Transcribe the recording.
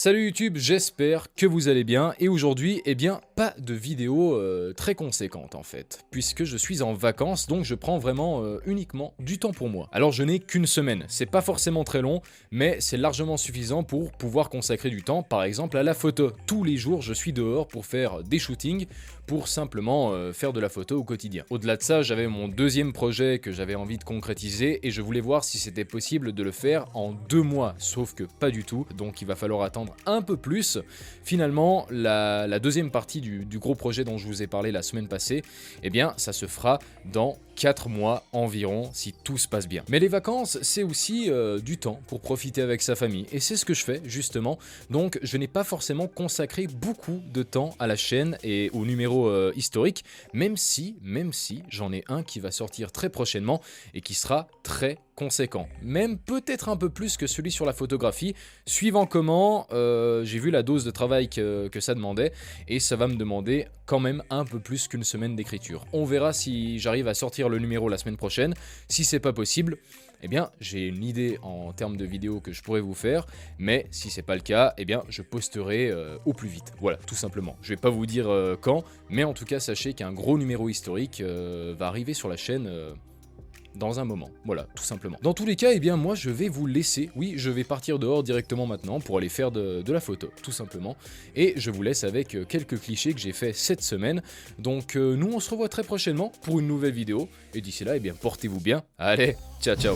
Salut YouTube, j'espère que vous allez bien et aujourd'hui, pas de vidéo très conséquente en fait, puisque je suis en vacances donc je prends vraiment uniquement du temps pour moi. Alors je n'ai qu'une semaine, c'est pas forcément très long, mais c'est largement suffisant pour pouvoir consacrer du temps par exemple à la photo. Tous les jours je suis dehors pour faire des shootings, pour simplement faire de la photo au quotidien. Au-delà de ça, j'avais mon deuxième projet que j'avais envie de concrétiser et je voulais voir si c'était possible de le faire en 2 mois, sauf que pas du tout, donc il va falloir attendre un peu plus. Finalement, la deuxième partie du gros projet dont je vous ai parlé la semaine passée, ça se fera dans 4 mois environ si tout se passe bien. Mais les vacances, c'est aussi du temps pour profiter avec sa famille et c'est ce que je fais justement. Donc je n'ai pas forcément consacré beaucoup de temps à la chaîne et au numéro historique, même si j'en ai un qui va sortir très prochainement et qui sera très conséquent, même peut-être un peu plus que celui sur la photographie, suivant comment j'ai vu la dose de travail que ça demandait, et ça va me demander quand même un peu plus qu'une semaine d'écriture. On verra si j'arrive à sortir le numéro la semaine prochaine. Si c'est pas possible, j'ai une idée en termes de vidéos que je pourrais vous faire, mais si c'est pas le cas, je posterai au plus vite. Voilà, tout simplement. Je vais pas vous dire quand, mais en tout cas, sachez qu'un gros numéro historique va arriver sur la chaîne dans un moment, voilà, tout simplement. Dans tous les cas, moi je vais vous laisser, oui, je vais partir dehors directement maintenant pour aller faire de la photo, tout simplement. Et je vous laisse avec quelques clichés que j'ai fait cette semaine. Donc nous on se revoit très prochainement pour une nouvelle vidéo. Et d'ici là, portez-vous bien. Allez, ciao ciao.